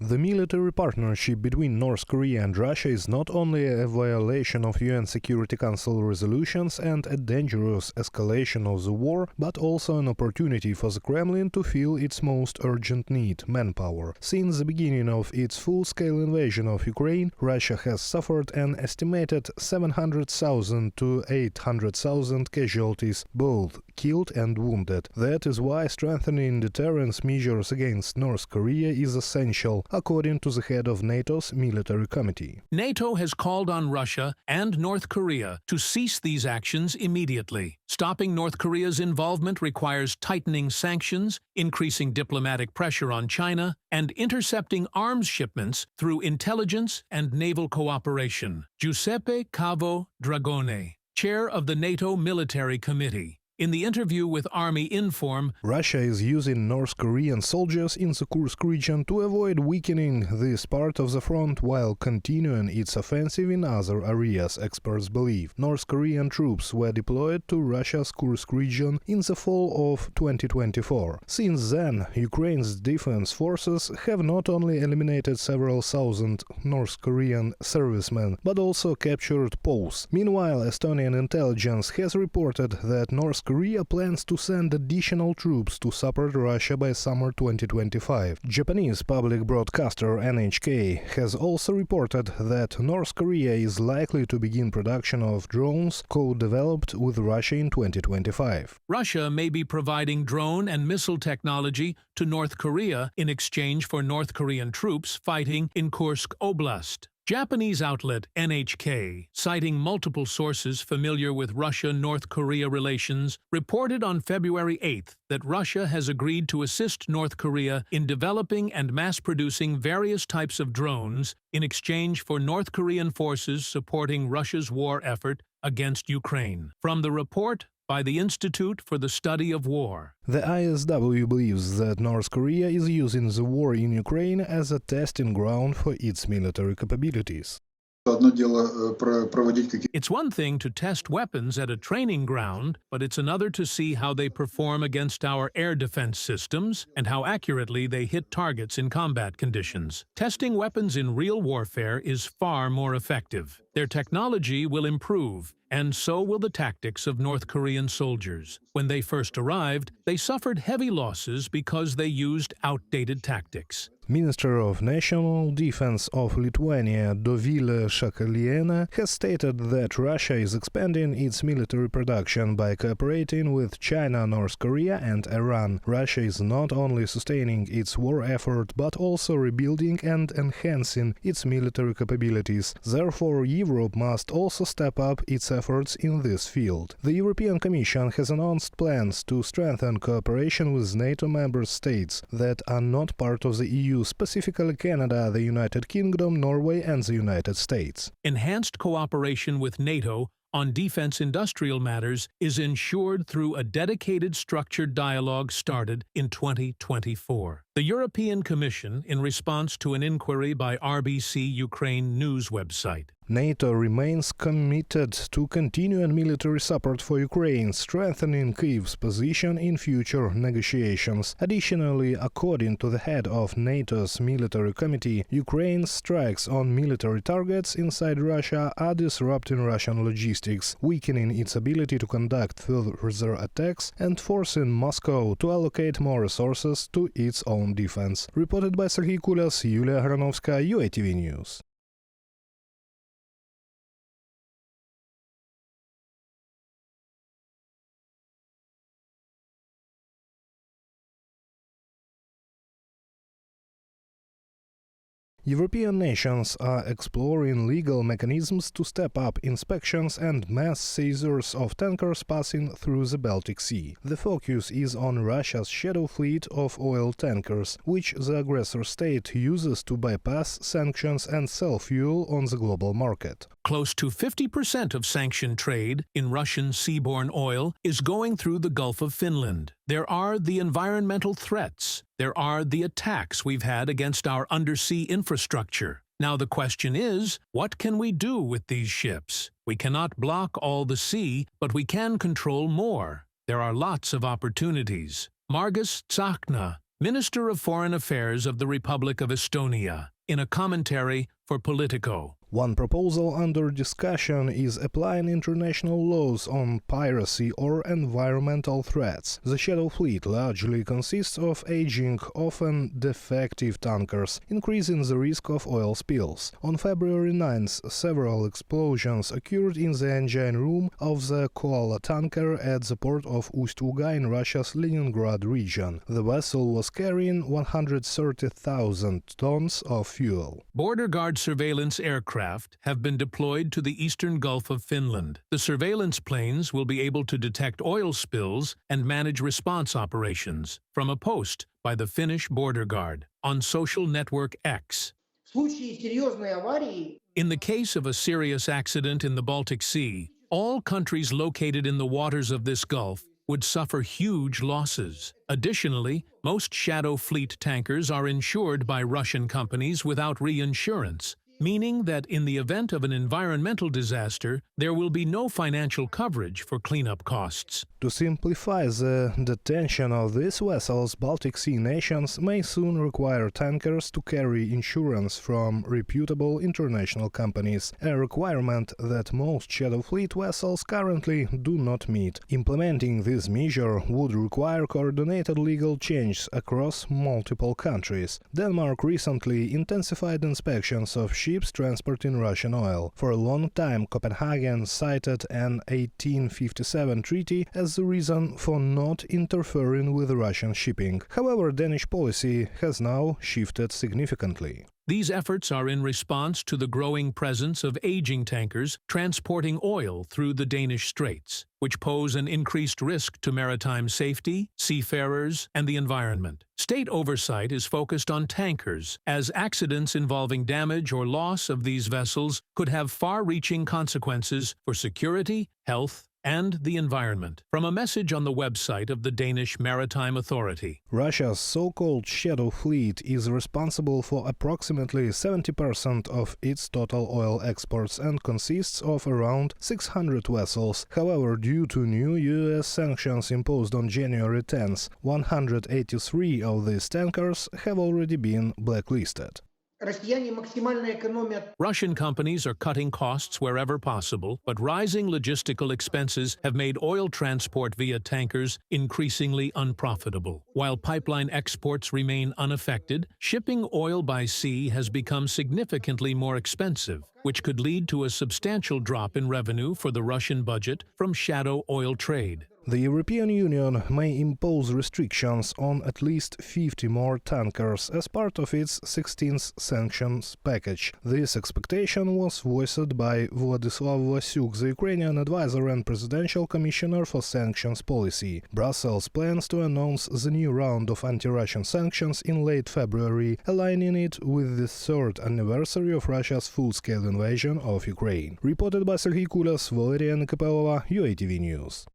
The military partnership between North Korea and Russia is not only a violation of UN Security Council resolutions and a dangerous escalation of the war, but also an opportunity for the Kremlin to fill its most urgent need – manpower. Since the beginning of its full-scale invasion of Ukraine, Russia has suffered an estimated 700,000 to 800,000 casualties, both killed and wounded. That is why strengthening deterrence measures against North Korea is essential, according to the head of NATO's military committee. NATO has called on Russia and North Korea to cease these actions immediately. Stopping North Korea's involvement requires tightening sanctions, increasing diplomatic pressure on China, and intercepting arms shipments through intelligence and naval cooperation. Giuseppe Cavo Dragone, chair of the NATO Military Committee, in the interview with Army Inform, Russia is using North Korean soldiers in the Kursk region to avoid weakening this part of the front while continuing its offensive in other areas, experts believe. North Korean troops were deployed to Russia's Kursk region in the fall of 2024. Since then, Ukraine's defense forces have not only eliminated several thousand North Korean servicemen, but also captured posts. Meanwhile, Estonian intelligence has reported that North Korea plans to send additional troops to support Russia by summer 2025. Japanese public broadcaster NHK has also reported that North Korea is likely to begin production of drones co-developed with Russia in 2025. Russia may be providing drone and missile technology to North Korea in exchange for North Korean troops fighting in Kursk Oblast. Japanese outlet NHK, citing multiple sources familiar with Russia-North Korea relations, reported on February 8 that Russia has agreed to assist North Korea in developing and mass-producing various types of drones in exchange for North Korean forces supporting Russia's war effort against Ukraine. From the report by the Institute for the Study of War. The ISW believes that North Korea is using the war in Ukraine as a testing ground for its military capabilities. It's one thing to test weapons at a training ground, but it's another to see how they perform against our air defense systems and how accurately they hit targets in combat conditions. Testing weapons in real warfare is far more effective. Their technology will improve, and so will the tactics of North Korean soldiers. When they first arrived, they suffered heavy losses because they used outdated tactics. Minister of National Defense of Lithuania Dovilė Šakalienė has stated that Russia is expanding its military production by cooperating with China, North Korea and Iran. Russia is not only sustaining its war effort but also rebuilding and enhancing its military capabilities. Therefore, Europe must also step up its efforts in this field. The European Commission has announced plans to strengthen cooperation with NATO member states that are not part of the EU, specifically Canada, the United Kingdom, Norway and the United States. Enhanced cooperation with NATO on defense industrial matters is ensured through a dedicated structured dialogue started in 2024. The European Commission, in response to an inquiry by RBC Ukraine news website. NATO remains committed to continuing military support for Ukraine, strengthening Kyiv's position in future negotiations. Additionally, according to the head of NATO's military committee, Ukraine's strikes on military targets inside Russia are disrupting Russian logistics, weakening its ability to conduct further attacks and forcing Moscow to allocate more resources to its own defense. Reported by Serhiy Kulias, Yulia Granovska, UATV News. European nations are exploring legal mechanisms to step up inspections and mass seizures of tankers passing through the Baltic Sea. The focus is on Russia's shadow fleet of oil tankers, which the aggressor state uses to bypass sanctions and sell fuel on the global market. Close to 50% of sanctioned trade in Russian seaborne oil is going through the Gulf of Finland. There are the environmental threats. There are the attacks we've had against our undersea infrastructure. Now the question is, what can we do with these ships? We cannot block all the sea, but we can control more. There are lots of opportunities. Margus Tsakna, Minister of Foreign Affairs of the Republic of Estonia, in a commentary for Politico. One proposal under discussion is applying international laws on piracy or environmental threats. The Shadow Fleet largely consists of aging, often defective tankers, increasing the risk of oil spills. On February 9th, several explosions occurred in the engine room of the Koala tanker at the port of Ust-Uga in Russia's Leningrad region. The vessel was carrying 130,000 tons of fuel. Border Guard surveillance aircraft have been deployed to the eastern Gulf of Finland. The surveillance planes will be able to detect oil spills and manage response operations from a post by the Finnish Border Guard on social network X. In the case of a serious accident in the Baltic Sea, all countries located in the waters of this Gulf would suffer huge losses. Additionally, most Shadow Fleet tankers are insured by Russian companies without reinsurance, meaning that in the event of an environmental disaster, there will be no financial coverage for cleanup costs. To simplify the detention of these vessels, Baltic Sea nations may soon require tankers to carry insurance from reputable international companies, a requirement that most Shadow Fleet vessels currently do not meet. Implementing this measure would require coordinated legal changes across multiple countries. Denmark recently intensified inspections of ships transporting Russian oil. For a long time, Copenhagen cited an 1857 treaty as the reason for not interfering with Russian shipping. However, Danish policy has now shifted significantly. These efforts are in response to the growing presence of aging tankers transporting oil through the Danish Straits, which pose an increased risk to maritime safety, seafarers, and the environment. State oversight is focused on tankers, as accidents involving damage or loss of these vessels could have far-reaching consequences for security, health, and the environment. From a message on the website of the Danish Maritime Authority. Russia's so-called Shadow Fleet is responsible for approximately 70% of its total oil exports and consists of around 600 vessels. However, due to new US sanctions imposed on January 10th, 183 of these tankers have already been blacklisted. Russian companies are cutting costs wherever possible, but rising logistical expenses have made oil transport via tankers increasingly unprofitable. While pipeline exports remain unaffected, shipping oil by sea has become significantly more expensive, which could lead to a substantial drop in revenue for the Russian budget from shadow oil trade. The European Union may impose restrictions on at least 50 more tankers as part of its 16th sanctions package. This expectation was voiced by Władysław Łasiuk, the Ukrainian advisor and presidential commissioner for sanctions policy. Brussels plans to announce the new round of anti-Russian sanctions in late February, aligning it with the third anniversary of Russia's full-scale invasion of Ukraine. Reported by Serhiy Kulas, Valeria Nikopelova, UATV News.